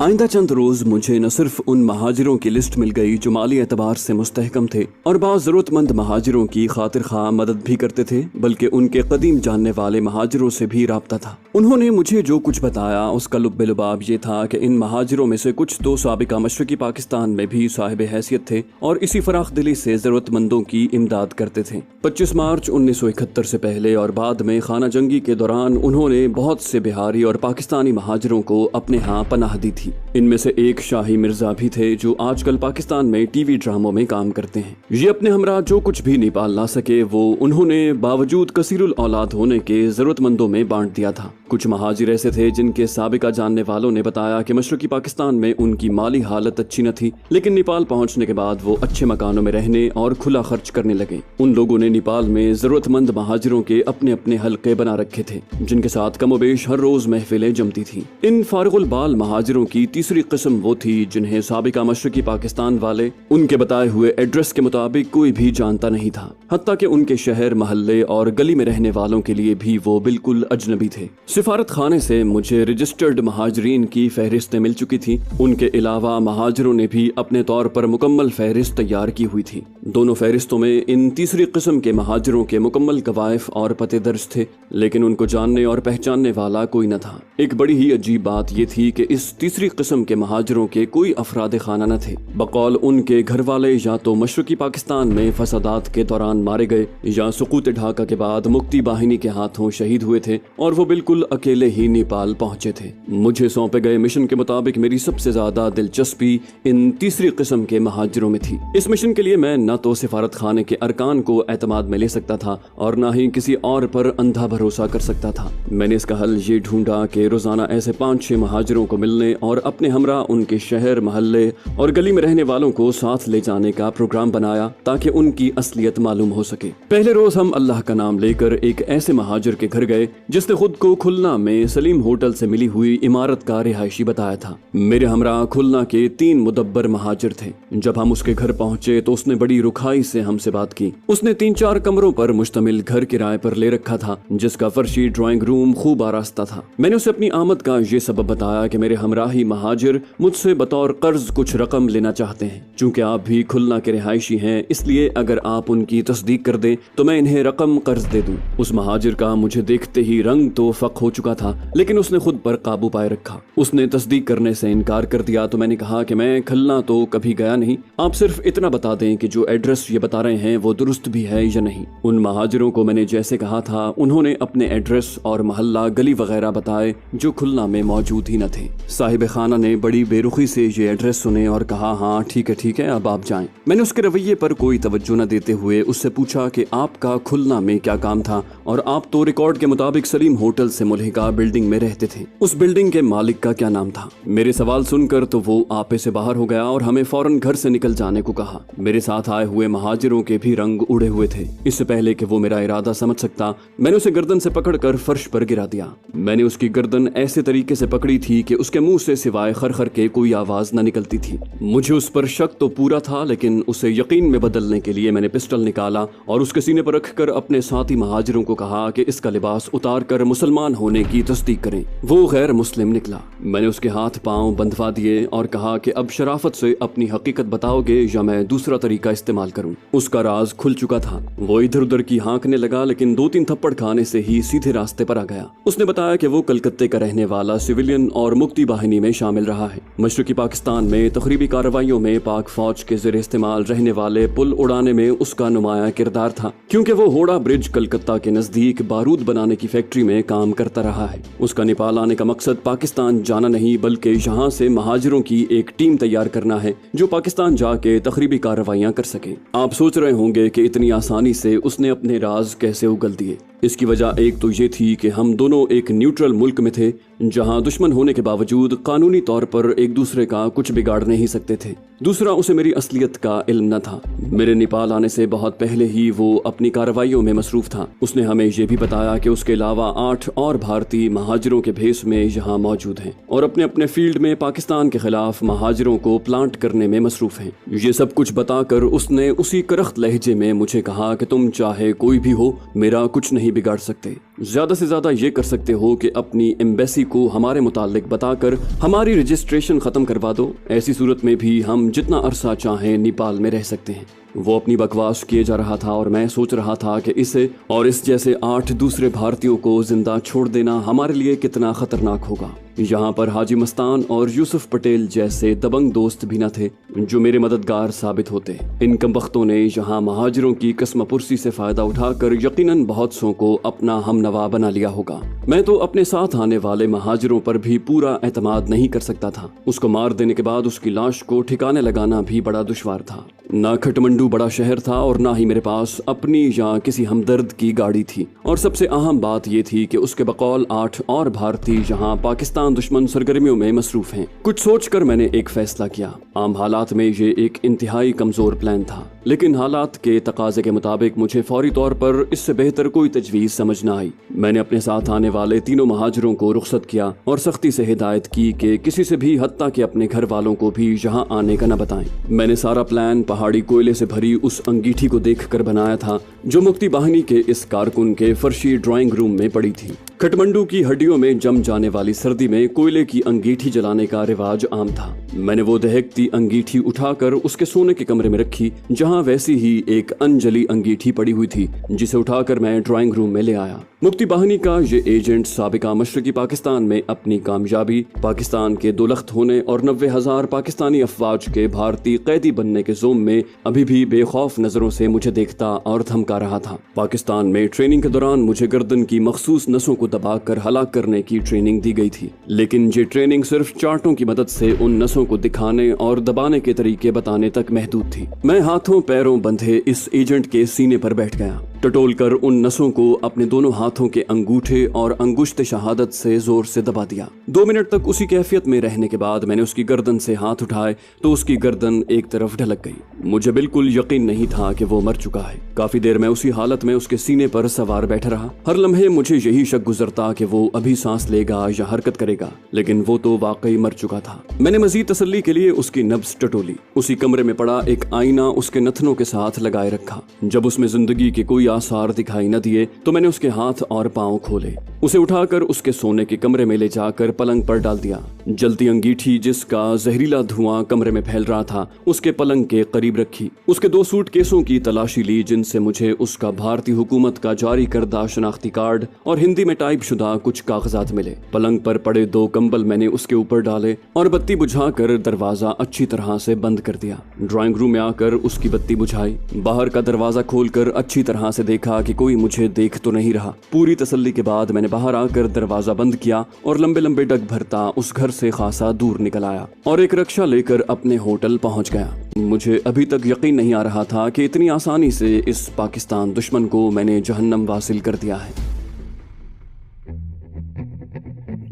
آئندہ چند روز مجھے نہ صرف ان مہاجروں کی لسٹ مل گئی جو مالی اعتبار سے مستحکم تھے اور بعض ضرورت مند مہاجروں کی خاطر خواہ مدد بھی کرتے تھے، بلکہ ان کے قدیم جاننے والے مہاجروں سے بھی رابطہ تھا۔ انہوں نے مجھے جو کچھ بتایا اس کا لب لباب یہ تھا کہ ان مہاجروں میں سے کچھ تو سابقہ مشرقی پاکستان میں بھی صاحب حیثیت تھے اور اسی فراخ دلی سے ضرورت مندوں کی امداد کرتے تھے۔ 25 مارچ 1971 سے پہلے اور بعد میں خانہ جنگی کے دوران انہوں نے بہت سے بہاری اور پاکستانی مہاجروں کو اپنے ہاں پناہ دی تھی۔ ان میں سے ایک شاہی مرزا بھی تھے جو آج کل پاکستان میں ٹی وی ڈراموں میں کام کرتے ہیں۔ یہ اپنے ہمراہ جو کچھ بھی نیپال لا سکے وہ انہوں نے باوجود کثیر الاولاد ہونے کے ضرورت مندوں میں بانٹ دیا تھا۔ کچھ مہاجر ایسے تھے جن کے سابقہ جاننے والوں نے بتایا کہ مشرقی پاکستان میں ان کی مالی حالت اچھی نہ تھی، لیکن نیپال پہنچنے کے بعد وہ اچھے مکانوں میں رہنے اور کھلا خرچ کرنے لگے۔ ان لوگوں نے نیپال میں ضرورت مند مہاجروں کے اپنے اپنے حلقے بنا رکھے تھے جن کے ساتھ کم و بیش ہر روز محفلیں جمتی تھیں۔ ان فارغ البال مہاجروں کی تیسری قسم وہ تھی جنہیں سابقہ مشرقی پاکستان والے ان کے بتائے ہوئے ایڈریس کے مطابق کوئی بھی جانتا نہیں تھا، حتیٰ کہ ان کے شہر، محلے اور گلی میں رہنے والوں کے لیے بھی وہ بالکل اجنبی تھے۔ سفارت خانے سے مجھے رجسٹرڈ مہاجرین کی فہرستیں مل چکی تھی۔ ان کے علاوہ مہاجروں نے بھی اپنے طور پر مکمل فہرست تیار کی ہوئی تھی۔ دونوں فہرستوں میں ان تیسری قسم کے مہاجروں کے مکمل قوائف اور پتے درج تھے، لیکن ان کو جاننے اور پہچاننے والا کوئی نہ تھا۔ ایک بڑی ہی عجیب بات یہ تھی کہ اس تیسری قسم کے مہاجروں کے کوئی افراد خانہ نہ تھے۔ بقول ان کے گھر والے یا تو مشرقی پاکستان میں فسادات کے دوران مارے گئے یا سقوط ڈھاکہ کے بعد مکتی باہنی کے ہاتھوں شہید ہوئے تھے اور وہ بالکل اکیلے ہی نیپال پہنچے تھے۔ مجھے سونپے گئے مشن کے مطابق میری سب سے زیادہ دلچسپی ان تیسری قسم کے مہاجروں میں تھی۔ اس مشن کے لیے میں نہ تو سفارت خانے کے ارکان کو اعتماد میں لے سکتا تھا اور نہ ہی کسی اور پر اندھا بھروسہ کر سکتا تھا۔ میں نے اس کا حل یہ ڈھونڈا کہ روزانہ ایسے 5-6 مہاجروں کو ملنے اور اپنے ہمراہ ان کے شہر، محلے اور گلی میں رہنے والوں کو ساتھ لے جانے کا پروگرام بنایا تاکہ ان کی اصلیت معلوم ہو سکے۔ پہلے روز ہم اللہ کا نام لے کر ایک ایسے مہاجر کے گھر گئے جس نے خود کو کھلنا میں سلیم ہوٹل سے ملی ہوئی عمارت کا رہائشی بتایا تھا۔ میرے ہمراہ کھلنا کے 3 مدبر مہاجر تھے۔ جب ہم اس کے گھر پہنچے تو اس نے بڑی رکھائی سے ہم سے بات کی۔ اس نے 3-4 کمروں پر مشتمل گھر کرائے پر لے رکھا تھا جس کا فرشی ڈرائنگ روم خوب آراستہ تھا۔ میں نے اسے اپنی آمد کا یہ سبب بتایا کہ میرے ہمراہی مہاجر مجھ سے بطور قرض کچھ رقم لینا چاہتے ہیں۔ چونکہ آپ بھی کھلنا کے رہائشی ہیں اس لیے اگر آپ ان کی تصدیق کر دیں تو میں انہیں رقم قرض دے دوں۔ اس مہاجر کا مجھے دیکھتے ہی رنگ تو فق ہو چکا تھا، لیکن اس نے خود پر قابو پائے رکھا۔ اس نے تصدیق کرنے سے انکار کر دیا تو میں نے کہا کہ میں کھلنا تو کبھی گیا نہیں، آپ صرف اتنا بتا دیں کہ جو ایڈریس یہ بتا رہے ہیں وہ درست بھی ہے یا نہیں۔ ان مہاجروں کو میں نے جیسے کہا تھا انہوں نے اپنے ایڈریس اور محلہ، گلی وغیرہ بتائے جو کھلنا میں موجود ہی نہ تھے۔ صاحب خانہ نے بڑی بے رخی سے یہ ایڈریس سنے اور کہا ہاں ٹھیک ہے اب آپ جائیں۔ میں نے اس کے رویے پر کوئی توجہ نہ دیتے ہوئے اس سے پوچھا کہ آپ کا کھلنا میں کیا کام تھا اور آپ تو ریکارڈ کے مطابق سلیم ہوٹل سے ملحقہ بلڈنگ میں رہتے تھے، اس بلڈنگ کے مالک کا کیا نام تھا؟ میرے سوال سن کر تو وہ آپے سے باہر ہو گیا اور ہمیں فوراً گھر سے نکل جانے کو کہا۔ میرے ساتھ آئے ہوئے مہاجروں کے بھی رنگ اڑے ہوئے تھے۔ اس سے پہلے کہ وہ میرا ارادہ سمجھ سکتا میں نے اسے گردن سے پکڑ کر فرش پر گرا دیا۔ میں نے اس کی گردن ایسے طریقے سے پکڑی تھی کہ اس کے منہ سے سوائے خرخر کے کوئی آواز نہ نکلتی تھی۔ مجھے اس پر شک تو پورا تھا لیکن اسے یقین میں بدلنے کے لیے میں نے پسٹل نکالا اور اس کے سینے پر رکھ کر اپنے ساتھی مہاجروں کو کہا کہ اس کا لباس اتار کر مسلمان ہونے کی تصدیق کریں۔ وہ غیر مسلم نکلا۔ میں نے اس کے ہاتھ پاؤں بندھوا دیے اور کہا کہ اب شرافت سے اپنی حقیقت بتاؤ گے یا میں دوسرا طریقہ استعمال کروں۔ اس کا راز کھل چکا تھا۔ وہ ادھر ادھر کی ہانکنے لگا لیکن 2-3 تھپڑ کھانے سے ہی سیدھے راستے پر آ گیا۔ اس نے بتایا کہ وہ کلکتے کا رہنے والا سویلین اور مکتی باہنی میں شامل رہا ہے۔ مشرقی پاکستان میں تخریبی کارروائیوں میں پاک فوج کے زیر استعمال رہنے والے پل اڑانے میں اس کا نمایاں کردار تھا، کیونکہ وہ ہوڑا برج کلکتہ کے نزدیک بارود بنانے کی فیکٹری میں کام کرتا رہا ہے۔ اس کا نیپال آنے کا مقصد پاکستان جانا نہیں بلکہ یہاں سے مہاجروں کی ایک ٹیم تیار کرنا ہے جو پاکستان جا کے تخریبی کارروائیاں کر سکے۔ آپ سوچ رہے ہوں گے کہ اتنی آسانی سے اس نے اپنے راز کیسے اگل دیے۔ اس کی وجہ ایک تو یہ تھی کہ ہم دونوں ایک نیوٹرل ملک میں تھے جہاں دشمن ہونے کے باوجود قانونی طور پر ایک دوسرے کا کچھ بگاڑ نہیں سکتے تھے۔ دوسرا، اسے میری اصلیت کا علم نہ تھا۔ میرے نیپال آنے سے بہت پہلے ہی وہ اپنی کارروائیوں میں مصروف تھا۔ اس نے ہمیں یہ بھی بتایا کہ اس کے علاوہ 8 اور भारतीय महाजिरों के भेस में यहाँ मौजूद हैं और अपने अपने फील्ड में पाकिस्तान के खिलाफ महाजिरों को प्लांट करने में मसरूफ हैं। ये सब कुछ बताकर उसने उसी करख्त लहजे में मुझे कहा कि तुम चाहे कोई भी हो, मेरा कुछ नहीं बिगाड़ सकते। ज्यादा से ज्यादा ये कर सकते हो कि अपनी एम्बेसी को हमारे मुतालिक बताकर हमारी रजिस्ट्रेशन खत्म करवा दो। ऐसी सूरत में भी हम जितना अरसा चाहें नेपाल में रह सकते हैं। वो अपनी बकवास किए जा रहा था और मैं सोच रहा था कि इसे और इस जैसे 8 दूसरे भारतीयों को जिंदा छोड़ देना हमारे लिए कितना खतरनाक होगा। यहाँ पर हाजी मस्तान और यूसुफ पटेल जैसे दबंग दोस्त भी न थे जो मेरे मददगार साबित होते। इन कमबख्तों ने यहाँ महाजिरों की कस्मपुरसी से फायदा उठाकर यकीनन बहुत सौ को अपना हमनवा बना लिया होगा। मैं तो अपने साथ आने वाले महाजिरों पर भी पूरा एतमाद नहीं कर सकता था। उसको मार देने के बाद उसकी लाश को ठिकाने लगाना भी बड़ा दुश्वार था। ना खटमंडू बड़ा शहर था और ना ही मेरे पास अपनी या किसी हमदर्द की गाड़ी थी। और सबसे अहम बात यह थी कि उसके बकौल 8 और भारतीय यहाँ पाकिस्तान दुश्मन सरगर्मियों में मसरूफ हैं। कुछ सोचकर मैंने एक फैसला किया। आम हालात में ये एक इंतहाई कमजोर प्लान था, लेकिन हालात के तकाजे के मुताबिक मुझे फौरी तौर पर इससे बेहतर कोई तजवीज समझ न आई। मैंने अपने साथ आने वाले तीनों महाजिरों को रुखसत किया और सख्ती से हिदायत की कि किसी से भी, हत्ता कि अपने घर वालों को भी यहाँ आने का न बताएं। मैंने सारा प्लान पहाड़ी कोयले से भरी उस अंगीठी को देखकर बनाया था जो मुक्ति बाहिनी के इस कारकुन के फर्शी ड्राइंग रूम में पड़ी थी। खटमंडू की हड्डियों में जम जाने वाली सर्दी में कोयले की अंगीठी जलाने का रिवाज आम था। मैंने वो दहकती अंगीठी उठाकर उसके सोने के कमरे में रखी, जहाँ वैसी ही एक अनजली अंगीठी पड़ी हुई थी, जिसे उठाकर मैं ड्राइंग रूम में ले आया। मुक्ति बाहिनी का ये एजेंट साबिका मशरकी पाकिस्तान में अपनी कामयाबी, पाकिस्तान के दुलख्त होने और 90,000 पाकिस्तानी अफवाज के भारतीय कैदी बनने के जोम में अभी भी बेखौफ नजरों से मुझे देखता और धमका रहा था। पाकिस्तान में ट्रेनिंग के दौरान मुझे गर्दन की मखसूस नसों को दबाकर हलाक करने की ट्रेनिंग दी गई थी, लेकिन ये ट्रेनिंग सिर्फ चार्टों की मदद से उन नसों को दिखाने और दबाने के तरीके बताने तक महदूद थी। मैं हाथों पैरों बंधे इस एजेंट के सीने पर बैठ गया, टटोल कर उन नसों को अपने दोनों हाथों के अंगूठे और अंगुश्त शहादत से जोर से दबा दिया। 2 मिनट तक उसी कैफियत में रहने के बाद मैंने उसकी गर्दन से हाथ उठाए तो उसकी गर्दन एक तरफ ढलक गई। मुझे बिल्कुल यकीन नहीं था कि वो मर चुका है। काफी देर मैं उसी हालत में उसके सीने पर सवार बैठा रहा। हर लम्हे मुझे यही शक गुजरता कि वो अभी सांस लेगा या हरकत करेगा, लेकिन वो तो वाकई मर चुका था। मैंने मजीद तसल्ली के लिए उसकी नब्ज टटोली। उसी कमरे में पड़ा एक आईना उसके नथनों के साथ लगाए रखा। जब उसमें जिंदगी के कोई आसार दिखाई न दिए तो मैंने उसके हाथ और पांव खोले। उसे उठाकर उसके सोने के कमरे में ले जाकर पलंग पर डाल दिया। जलती अंगीठी जिसका जहरीला धुआं कमरे में फैल रहा था उसके पलंग के करीब रखी। उसके 2 सूटकेसों की तलाशी ली जिनसे मुझे उसका भारतीय हुकूमत का जारी करदा शनाख्ती कार्ड और हिंदी में टाइप शुदा कुछ कागजात मिले। पलंग पर पड़े 2 कंबल मैंने उसके ऊपर डाले और बत्ती बुझाकर दरवाजा अच्छी तरह से बंद कर दिया। ड्राइंग रूम में आकर उसकी बत्ती बुझाई। बाहर का दरवाजा खोलकर अच्छी तरह से देखा कि कोई मुझे देख तो नहीं रहा। पूरी तसल्ली के बाद मैंने बाहर आकर दरवाजा बंद किया और लंबे लंबे डग भरता उस घर से खासा दूर निकल आया और एक रिक्शा लेकर अपने होटल पहुंच गया। मुझे अभी तक यकीन नहीं आ रहा था कि इतनी आसानी से इस पाकिस्तान दुश्मन को मैंने जहन्नम वासिल कर दिया है।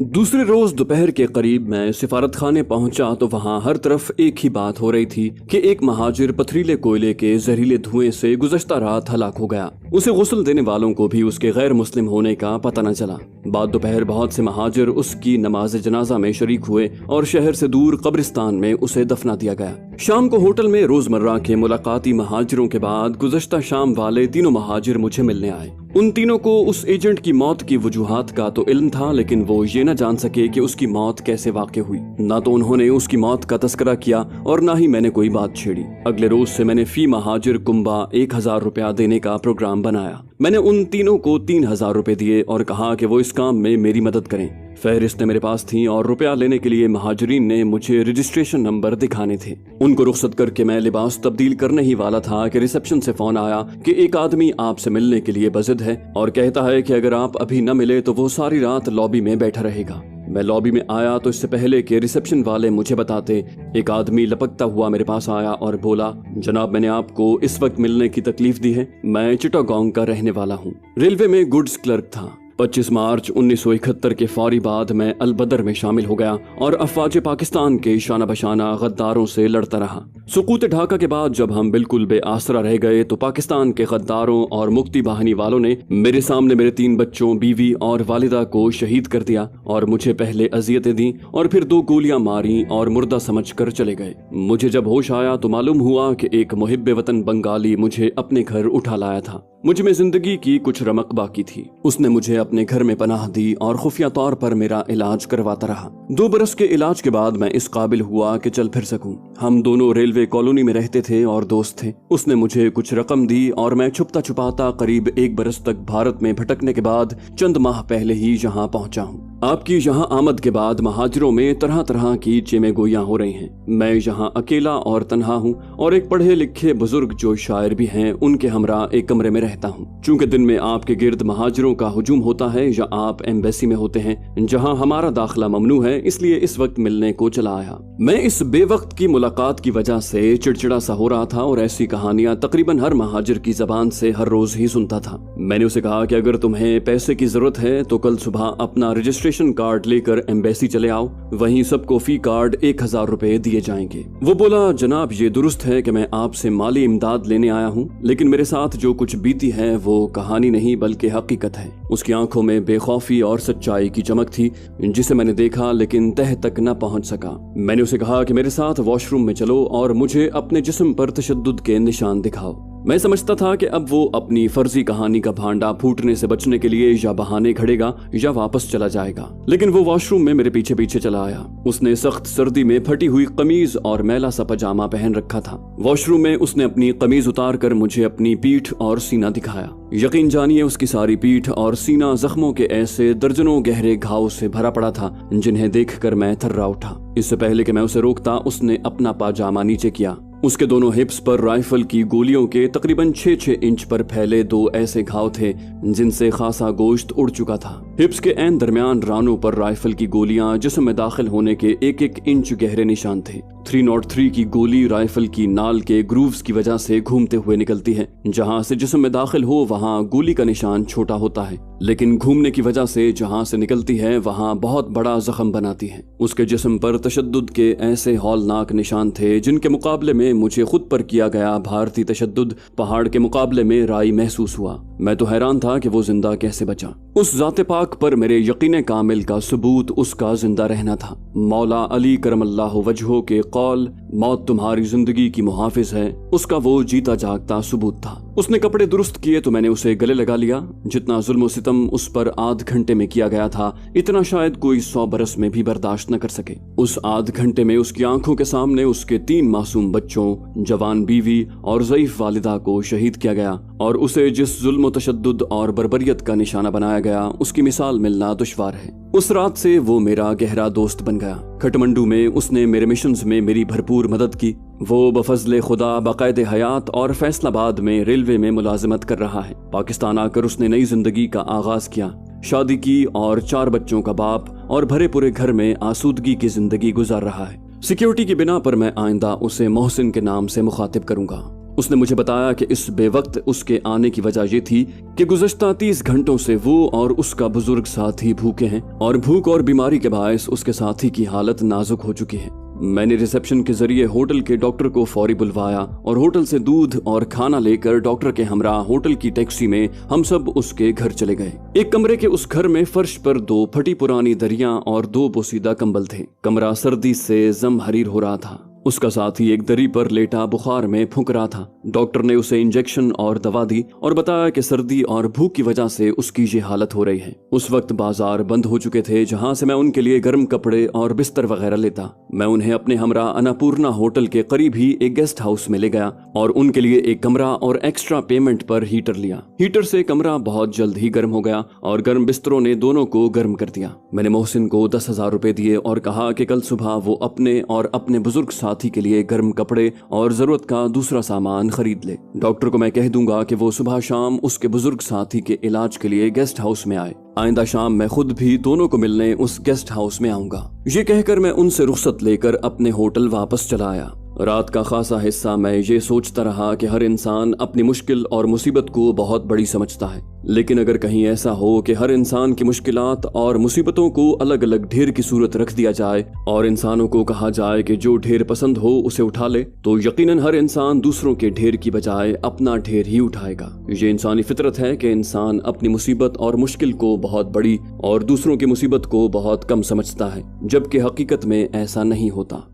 दूसरे रोज दोपहर के करीब मैं सिफारत खाने पहुंचा तो वहां हर तरफ एक ही बात हो रही थी कि एक महाजिर पथरीले कोयले के जहरीले धुएं से गुज़श्ता रात हलाक हो गया। उसे गुस्ल देने वालों को भी उसके गैर मुस्लिम होने का पता न चला। बाद दोपहर बहुत से महाजिर उसकी नमाज जनाजा में शरीक हुए और शहर से दूर कब्रिस्तान में उसे दफना दिया गया। शाम को होटल में रोजमर्रा के मुलाकाती महाजिरों के बाद गुज़श्ता शाम वाले तीनों महाजिर मुझे मिलने आए। उन तीनों को उस एजेंट की मौत की वजूहात का तो इल्म था, लेकिन वो ये न जान सके कि उसकी मौत कैसे वाक़ हुई। ना तो उन्होंने उसकी मौत का तस्करा किया और ना ही मैंने कोई बात छेड़ी। अगले रोज से मैंने फी महाजिर कुंबा 1000 रुपया देने का प्रोग्राम बनाया। मैंने उन तीनों को 3000 रुपए दिए और कहा कि वो इस काम में मेरी मदद करें। फहरिस्तें मेरे पास थीं और रुपया लेने के लिए महाजरीन ने मुझे रजिस्ट्रेशन नंबर दिखाने थे। उनको रुखसत करके मैं लिबास तब्दील करने ही वाला था कि रिसेप्शन से फोन आया कि एक आदमी आपसे मिलने के लिए बजिद है और कहता है कि अगर आप अभी न मिले तो वो सारी रात लॉबी में बैठा रहेगा। मैं लॉबी में आया तो इससे पहले कि रिसेप्शन वाले मुझे बताते, एक आदमी लपकता हुआ मेरे पास आया और बोला, जनाब मैंने आपको इस वक्त मिलने की तकलीफ दी है। मैं चिटागोंग का रहने वाला हूँ। रेलवे में गुड्स क्लर्क था। 25 मार्च 1971 के फौरी बाद मैं अल-बदर में शामिल हो गया और अफवाज पाकिस्तान के शाना बशाना गद्दारों से लड़ता रहा। सुकूत ढाका के बाद जब हम बिल्कुल बेआसरा रह गए तो पाकिस्तान के गद्दारों और मुक्ति बाहिनी वालों ने मेरे सामने मेरे 3 बच्चों, बीवी और वालिदा को शहीद कर दिया और मुझे पहले अजियतें दी और फिर 2 गोलियां मारी और मुर्दा समझकर चले गए। मुझे जब होश आया तो मालूम हुआ कि एक मुहिब्बे वतन बंगाली मुझे अपने घर उठा लाया था। मुझ में जिंदगी की कुछ रमक बाकी थी। उसने मुझे अपने घर में पनाह दी और खुफिया तौर पर मेरा इलाज करवाता रहा। 2 बरस के इलाज के बाद मैं इस काबिल हुआ कि चल फिर सकूं। हम दोनों रेलवे कॉलोनी में रहते थे और दोस्त थे। उसने मुझे कुछ रकम दी और मैं छुपता छुपाता करीब 1 बरस तक भारत में भटकने के बाद चंद माह पहले ही यहाँ पहुंचा हूँ। आपकी यहाँ आमद के बाद महाजिरों में तरह तरह की चेमे गोइयां हो रही हैं। मैं यहाँ अकेला और तन्हा हूँ और एक पढ़े लिखे बुजुर्ग जो शायर भी हैं उनके हमरा एक कमरे में रहता हूँ। चूंकि दिन में आपके गिर्द महाजिरों का हुजूम होता है या आप एम्बेसी में होते हैं जहाँ हमारा दाखिला ममनू है, इसलिए इस वक्त मिलने को चला आया। मैं इस बेवक्त की मुलाकात की वजह से चिड़चिड़ा सा हो रहा था और ऐसी कहानियां तकरीबन हर महाजिर की जबान से हर रोज ही सुनता था। मैंने उसे कहा कि अगर तुम्हें पैसे की जरूरत है तो कल सुबह अपना रजिस्ट्रेशन कार्ड लेकर एम्बेसी चले आओ, वहीं सबको फी कार्ड 1000 रुपए दिए जाएंगे। वो बोला, जनाब ये दुरुस्त है कि मैं आपसे माली इमदाद लेने आया हूँ, लेकिन मेरे साथ जो कुछ बीती है वो कहानी नहीं बल्कि हकीकत है। उसकी आंखों में बेखौफी और सच्चाई की चमक थी जिसे मैंने देखा लेकिन तह तक न पहुंच सका। मैंने उसे कहा कि मेरे साथ वॉशरूम में चलो और मुझे अपने जिस्म पर तशद्दुद के निशान दिखाओ। मैं समझता था कि अब वो अपनी फर्जी कहानी का भांडा फूटने से बचने के लिए या बहाने घड़ेगा या वापस चला जाएगा, लेकिन वो वॉशरूम में मेरे पीछे पीछे चला आया। उसने सख्त सर्दी में फटी हुई कमीज और मैला सा पजामा पहन रखा था। वॉशरूम में उसने अपनी कमीज उतार कर मुझे अपनी पीठ और सीना दिखाया। यकीन जानिए उसकी सारी पीठ और सीना जख्मों के ऐसे दर्जनों गहरे घाव से भरा पड़ा था जिन्हें देखकर मैं थर्रा उठा। इससे पहले कि मैं उसे रोकता उसने अपना पाजामा नीचे किया। उसके दोनों हिप्स पर राइफल की गोलियों के तकरीबन 6-6 इंच पर फैले 2 ऐसे घाव थे जिनसे खासा गोश्त उड़ चुका था। हिप्स के ऐन दरमियान रानों पर राइफल की गोलियां जिस्म में दाखिल होने के 1-1 इंच गहरे निशान थे। 303 की गोली राइफल की नाल के ग्रूव्स की वजह से घूमते हुए निकलती है। जहां से जिस्म में दाखिल हो वहां गोली का निशान छोटा होता है, लेकिन घूमने की वजह से जहां से निकलती है वहां बहुत बड़ा जख्म बनाती है। उसके जिस्म पर तशद्दुद के ऐसे हौलनाक निशान थे जिनके मुकाबले में मुझे खुद पर किया गया भारतीय तशद्दुद पहाड़ के मुकाबले में राई महसूस हुआ। मैं तो हैरान था कि वो जिंदा कैसे बचा। उस ज़ाते पाक पर मेरे यकीन कामिल का सबूत उसका जिंदा रहना था। मौला अली करमल्लाहु वजहो के कौल, मौत तुम्हारी जिंदगी की मुहाफिज है, उसका वो जीता जागता सबूत था। उसने कपड़े दुरुस्त किए तो मैंने उसे गले लगा लिया। जितना जुल्म सितम उस पर आध घंटे में किया गया था इतना शायद कोई 100 बरस में भी बर्दाश्त न कर सके। उस आध घंटे में उसकी आंखों के सामने उसके 3 मासूम बच्चों, जवान बीवी और ज़ईफ वालिदा को शहीद किया गया और उसे जिस जुल्म तशद्दुद और बर्बरियत का निशाना बनाया गया उसकी मिसाल मिलना दुश्वार है। उस रात से वो मेरा गहरा दोस्त बन गया। खटमंडू में उसने मेरे मिशंस में मेरी भरपूर मदद की। वो बफजले खुदा बाकायदे हयात और फैसलाबाद में रेलवे में मुलाजिमत कर रहा है। पाकिस्तान आकर उसने नई जिंदगी का आगाज किया, शादी की और 4 बच्चों का बाप और भरे पूरे घर में आसूदगी की जिंदगी गुजार रहा है। सिक्योरिटी की बिना पर मैं आइंदा उसे मोहसिन के नाम से मुखातिब करूंगा। उसने मुझे बताया कि इस बेवक्त उसके आने की वजह ये थी कि गुज़श्ता 30 घंटों से वो और उसका बुजुर्ग साथी भूखे हैं और भूख और बीमारी के बायस उसके साथी की हालत नाजुक हो चुकी है। मैंने रिसेप्शन के जरिए होटल के डॉक्टर को फौरी बुलवाया और होटल से दूध और खाना लेकर डॉक्टर के हमरा होटल की टैक्सी में हम सब उसके घर चले गए। एक कमरे के उस घर में फर्श पर 2 फटी पुरानी दरियां और 2 पोसीदा कंबल थे। कमरा सर्दी से जमहरीर हो रहा था। उसका साथी एक दरी पर लेटा बुखार में फूंक रहा था। डॉक्टर ने उसे इंजेक्शन और दवा दी और बताया कि सर्दी और भूख की वजह से उसकी ये हालत हो रही है। उस वक्त बाजार बंद हो चुके थे जहां से मैं उनके लिए गर्म कपड़े और बिस्तर वगैरह लेता। मैं उन्हें अपने हमरा अन्नपूर्णा होटल के करीब ही एक गेस्ट हाउस में ले गया और उनके लिए एक कमरा और एक्स्ट्रा पेमेंट पर हीटर लिया। हीटर से कमरा बहुत जल्द ही गर्म हो गया और गर्म बिस्तरों ने दोनों को गर्म कर दिया। मैंने मोहसिन को 10,000 रुपए दिए और कहा कि कल सुबह वो अपने और अपने बुजुर्ग साथी के लिए गर्म कपड़े और जरूरत का दूसरा सामान खरीद ले। डॉक्टर को मैं कह दूंगा कि वो सुबह शाम उसके बुजुर्ग साथी के इलाज के लिए गेस्ट हाउस में आए। आइंदा शाम मैं खुद भी दोनों को मिलने उस गेस्ट हाउस में आऊंगा। ये कहकर मैं उनसे रुख्सत लेकर अपने होटल वापस चला आया। रात का खासा हिस्सा मैं ये सोचता रहा कि हर इंसान अपनी मुश्किल और मुसीबत को बहुत बड़ी समझता है, लेकिन अगर कहीं ऐसा हो कि हर इंसान की मुश्किलात और मुसीबतों को अलग अलग ढेर की सूरत रख दिया जाए और इंसानों को कहा जाए कि जो ढेर पसंद हो उसे उठा ले, तो यकीनन हर इंसान दूसरों के ढेर की बजाय अपना ढेर ही उठाएगा। ये इंसानी फितरत है कि इंसान अपनी मुसीबत और मुश्किल को बहुत बड़ी और दूसरों की मुसीबत को बहुत कम समझता है, जबकि हकीकत में ऐसा नहीं होता।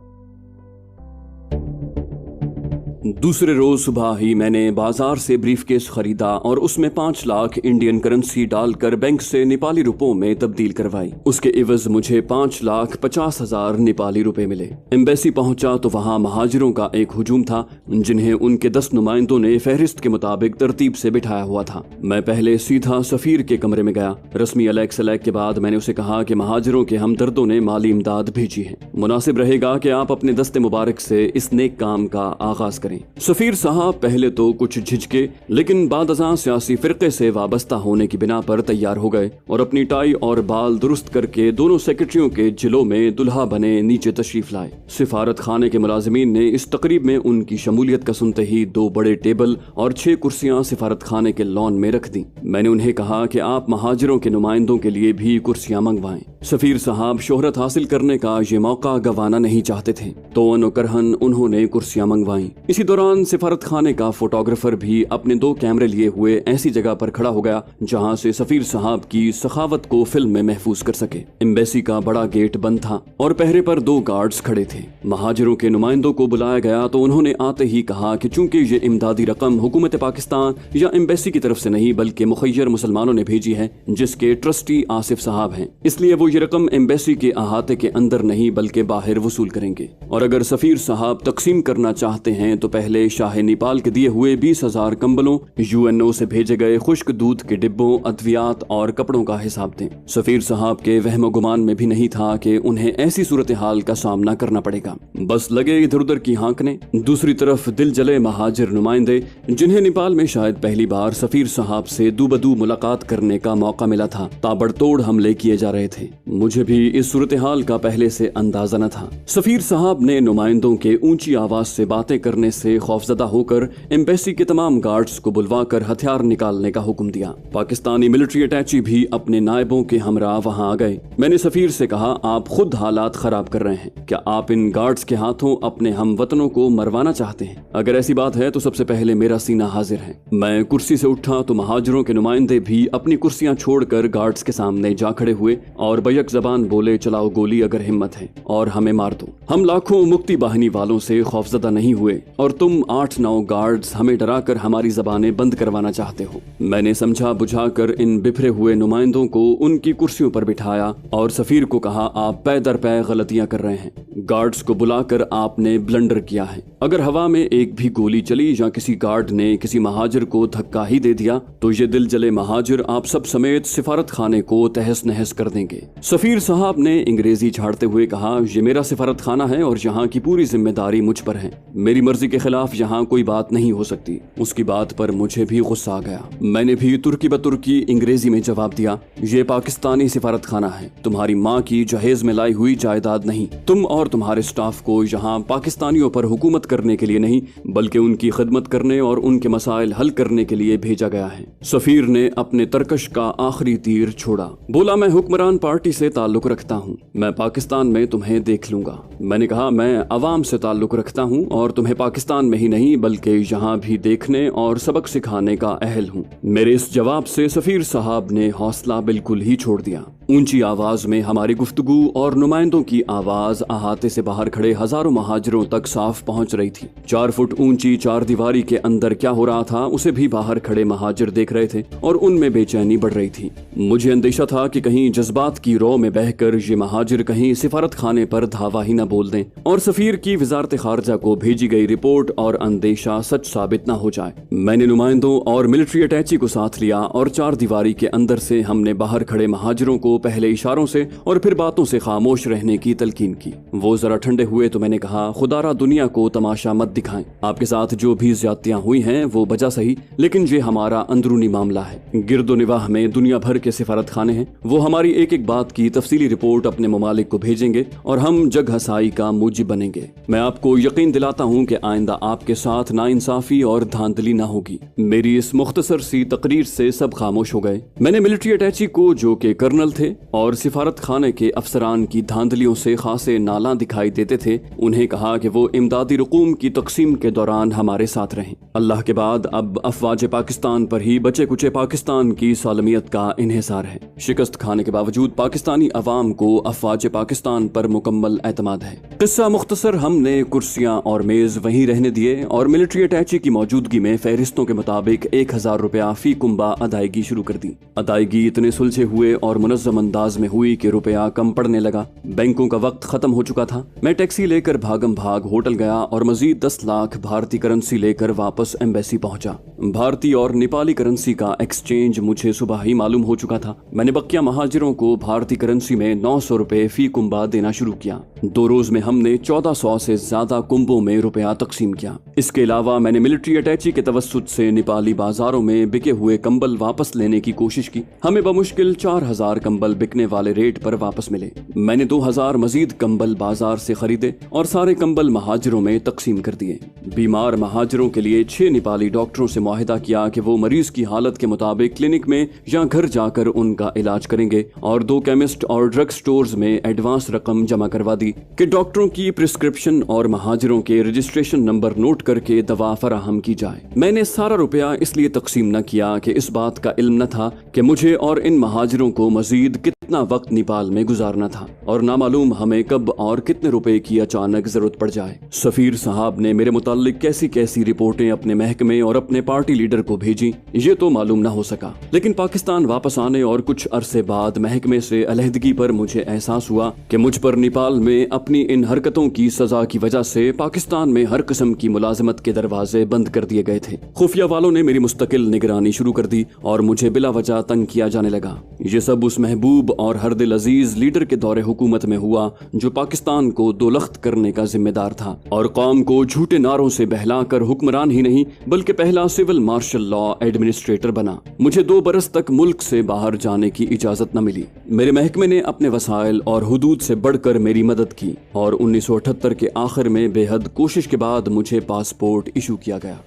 दूसरे रोज सुबह ही मैंने बाजार से ब्रीफकेस खरीदा और उसमें 5 लाख इंडियन करेंसी डालकर बैंक से नेपाली रुपयों में तब्दील करवाई। उसके इवज मुझे 5,50,000 नेपाली रुपए मिले। एम्बेसी पहुंचा तो वहां महाजिरों का एक हुजूम था, जिन्हें उनके 10 नुमाइंदों ने फहरिस्त के मुताबिक तरतीब से बिठाया हुआ था। मैं पहले सीधा सफीर के कमरे में गया। रस्मी अलैक सलैक के बाद मैंने उसे कहा कि महाजिरों के हमदर्दों ने माली इमदाद भेजी है, मुनासिब रहेगा कि आप अपने दस्ते मुबारक से इस नेक काम का आगाज करें। सफीर साहब पहले तो कुछ झिझके, लेकिन बाद अज़ां सियासी फिरके से वाबस्ता होने की बिना पर तैयार हो गए और अपनी टाई और बाल दुरुस्त करके दोनों सेक्रेटरियों के जिलों में दुल्हा बने नीचे तशरीफ लाए। सिफारत खाने के मुलाजिमीन ने इस तकरीब में उनकी शमूलियत का सुनते ही 2 बड़े टेबल और 6 कुर्सियां सिफारत खाने के लॉन में रख दी। मैंने उन्हें कहा कि आप महाजिरों के नुमाइंदों के लिए भी कुर्सियां मंगवाएं। सफीर साहब शोहरत हासिल करने का ये मौका गंवाना नहीं चाहते थे, तो अनोकरहन उन्होंने कुर्सियां मंगवाई। इसी दौरान सिफारत खाने का फोटोग्राफर भी अपने 2 कैमरे लिए हुए ऐसी जगह पर खड़ा हो गया जहां से सफीर साहब की सखावत को फिल्म में महफूज कर सके। एम्बेसी का बड़ा गेट बंद था और पहरे पर 2 गार्ड्स खड़े थे। महाजिरों के नुमाइंदों को बुलाया गया तो उन्होंने आते ही कहा कि चूंकि ये इमदादी रकम हुकूमत पाकिस्तान या एम्बेसी की तरफ से नहीं बल्कि मुखय्यर मुसलमानों ने भेजी है, जिसके ट्रस्टी आसिफ साहब हैं, इसलिए वो ये रकम एम्बेसी के अहाते के अंदर नहीं बल्कि बाहर वसूल करेंगे। और अगर सफीर साहब तकसीम करना चाहते हैं तो पहले शाह नेपाल के दिए हुए 20,000 कंबलों, यूएनओ से भेजे गए खुश्क दूध के डिब्बों, अद्वियात और कपड़ों का हिसाब दें। सफीर साहब के वहम गुमान में भी नहीं था कि उन्हें ऐसी सूरत हाल का सामना करना पड़ेगा। बस लगे इधर उधर की हाँकने। दूसरी तरफ दिल जले महाजिर नुमाइंदे, जिन्हें नेपाल में शायद पहली बार सफीर साहब से दूबदू मुलाकात करने का मौका मिला था, ताबड़तोड़ हमले किए जा रहे थे। मुझे भी इस सूरत हाल का पहले से अंदाजा न था। सफीर साहब ने नुमाइंदों के ऊंची आवाज से बातें करने से खौफजदा होकर एम्बेसी के तमाम गार्ड्स को बुलवाकर हथियार निकालने का हुक्म दिया। पाकिस्तानी मिलिट्री अटैची भी अपने नायबों के हमरा वहां आ गए। मैंने सफीर से कहा, आप खुद हालात खराब कर रहे हैं, क्या आप इन गार्ड्स के हाथों अपने हम वतनों को मरवाना चाहते हैं? अगर ऐसी बात है तो सबसे पहले मेरा सीना हाजिर है। मैं कुर्सी से उठा तो महाजिरों के नुमाइंदे भी अपनी कुर्सियां छोड़कर गार्ड्स के सामने जा खड़े हुए और बैक जबान बोले, चलाओ गोली अगर हिम्मत है और हमें मार दो। हम लाखों मुक्ति बाहिनी वालों से खौफजदा नहीं हुए और तुम 8-9 गार्ड्स हमें डराकर हमारी जबानें बंद करवाना चाहते हो। मैंने समझा बुझाकर इन बिखरे हुए नुमाइंदों को उनकी कुर्सियों पर बिठाया और सफीर को कहा, आप पै दर पै गलतियां कर रहे हैं। गार्ड्स को बुलाकर आपने ब्लंडर किया है। अगर हवा में एक भी गोली चली या किसी गार्ड ने किसी महाजिर को धक्का ही दे दिया तो ये दिल जले महाजिर आप सब समेत सिफारत खाने को तहस नहस कर देंगे। सफीर साहब ने अंग्रेजी झाड़ते हुए कहा, ये मेरा सिफारत खाना है और यहाँ की पूरी जिम्मेदारी मुझ पर है। मेरी मर्जी के खिलाफ यहाँ कोई बात नहीं हो सकती। उसकी बात पर मुझे भी गुस्सा आ गया। मैंने भी तुर्की बतुर्की अंग्रेजी में जवाब दिया, ये पाकिस्तानी सिफारत खाना है, तुम्हारी माँ की जहेज में लाई हुई जायदाद नहीं। तुम और तुम्हारे स्टाफ को यहाँ पाकिस्तानियों पर हुकूमत करने के लिए नहीं बल्कि उनकी खिदमत करने और उनके मसाइल हल करने के लिए भेजा गया है। सफीर ने अपने तरकश का आखिरी तीर छोड़ा। बोला, मैं हुक्मरान पार्टी से ताल्लुक रखता हूँ, मैं पाकिस्तान में तुम्हें देख लूंगा। मैंने कहा, मैं अवाम से ताल्लुक रखता हूँ और तुम्हें पाकिस्तान में ही नहीं बल्कि यहाँ भी देखने और सबक सिखाने का अहल हूँ। मेरे इस जवाब से सफीर साहब ने हौसला बिल्कुल ही छोड़ दिया। ऊंची आवाज में हमारी गुफ्तगू और नुमाइंदों की आवाज अहाते से बाहर खड़े हजारों महाजिरों तक साफ पहुंच रही थी। 4 फुट ऊंची 4 दीवारी के अंदर क्या हो रहा था उसे भी बाहर खड़े महाजिर देख रहे थे और उनमें बेचैनी बढ़ रही थी। मुझे अंदेशा था कि कहीं जज्बात की रौ में बहकर ये महाजिर कहीं सिफारत खाने पर धावा ही न बोल दें और सफीर की वजारत खारजा को भेजी गई रिपोर्ट और अंदेशा सच साबित न हो जाए। मैंने नुमाइंदों और मिलिट्री अटैची को साथ लिया और 4 दीवारी के अंदर से हमने बाहर खड़े महाजिरों को पहले इशारों से और फिर बातों से खामोश रहने की तलकीन की। वो जरा ठंडे हुए तो मैंने कहा, खुदारा दुनिया को तमाशा मत दिखाएं। आपके साथ जो भी ज्यादतियां हुई हैं वो बजा सही, लेकिन ये हमारा अंदरूनी मामला है। गिरदो निवाह में दुनिया भर के सिफारत खाने हैं। वो हमारी एक एक बात की तफसीली रिपोर्ट अपने ममालिक को भेजेंगे और हम जग हसाई का मूजिब बनेंगे। मैं आपको यकीन दिलाता हूँ कि आइंदा आपके साथ नाइंसाफी और धांधली ना होगी। मेरी इस मुख्तसर सी तकरीर से सब खामोश हो गए। मैंने मिलिट्री अटैची को, जो कि कर्नल थे और सिफारत खाने के अफसरान की धांधलियों से खासे नाला दिखाई देते थे, उन्हें कहा कि वो इमदादी रकूम की तकसीम के दौरान हमारे साथ रहें। अल्लाह के बाद अब अफवाज पाकिस्तान पर ही बचे कुचे पाकिस्तान की सालमियत का इन्हिसार है। शिकस्त खाने के बावजूद पाकिस्तानी अवाम को अफवाज पाकिस्तान पर मुकम्मल एतमाद है। किस्सा मुख्तसर, हमने कुर्सियां और मेज वहीं रहने दिए और मिलिट्री अटैची की मौजूदगी में फहरिस्तों के मुताबिक 1000 रुपया फी कुंबा अदायगी शुरू कर दी। अदायगी इतने सुलझे हुए और मुनज़्ज़म अंदाज में हुई कि रुपया कम पड़ने लगा। बैंकों का वक्त खत्म हो चुका था। मैं टैक्सी लेकर भागम भाग होटल गया और मजीद 10 लाख भारतीय करेंसी लेकर वापस एम्बेसी पहुंचा। भारतीय और नेपाली करेंसी का एक्सचेंज मुझे सुबह ही मालूम हो चुका था। मैंने बकिया महाजिरों को भारतीय करेंसी में 900 रुपए फी कुंबा देना शुरू किया। 2 रोज में हमने 1400 से ज्यादा कुंबों में रुपया तकसीम किया। इसके अलावा मैंने मिलिट्री अटैची के तवस्सुत से नेपाली बाजारों में बिके हुए कंबल वापस लेने की कोशिश की। हमें बमुश्किल 4000 कंबल बिकने वाले रेट पर वापस मिले। मैंने 2000 मजीद कंबल बाजार से खरीदे और सारे कंबल महाजिरों में तकसीम कर दिए। बीमार महाजिरों के लिए 6 नेपाली डॉक्टरों से मुआहिदा किया कि वो मरीज की हालत के मुताबिक क्लिनिक में या घर जाकर उनका इलाज करेंगे और 2 केमिस्ट और ड्रग स्टोर्स में एडवांस रकम जमा करवा दी कि डॉक्टरों की प्रिस्क्रिप्शन और महाजिरों के रजिस्ट्रेशन नंबर नोट करके दवा फराहम की जाए। मैंने सारा रुपया इसलिए तकसीम न किया कि इस बात का इल्म न था कि मुझे और इन महाजिरों को मजीद कितना वक्त नेपाल में गुजारना था और ना मालूम हमें कब और कितने रुपए की अचानक जरूरत पड़ जाए। सफीर साहब ने मेरे मुताल्लिक कैसी कैसी रिपोर्टें अपने महकमे और अपने पार्टी लीडर को भेजी, ये तो मालूम ना हो सका। लेकिन पाकिस्तान वापस आने और कुछ अरसे बाद महकमे से अलहदगी पर मुझे एहसास हुआ कि मुझ पर नेपाल में अपनी इन हरकतों की सजा की वजह से पाकिस्तान में हर किस्म की मुलाजिमत के दरवाजे बंद कर दिए गए थे। खुफिया वालों ने मेरी मुस्तकिल निगरानी शुरू कर दी और मुझे बिला वजह तंग किया जाने लगा। ये सब उस महबूब और हर दिल अजीज लीडर के दौरे हुकूमत में हुआ जो पाकिस्तान को दोलख्त करने का जिम्मेदार था और कौम को झूठे नारों से बहलाकर हुक्मरान ही नहीं बल्कि पहला सिविल मार्शल लॉ एडमिनिस्ट्रेटर बना। मुझे 2 बरस तक मुल्क से बाहर जाने की इजाजत न मिली। मेरे महकमे ने अपने वसाइल और हुदूद से बढ़कर मेरी मदद की और 1978 के आखिर में बेहद कोशिश के बाद मुझे पासपोर्ट इशू किया गया।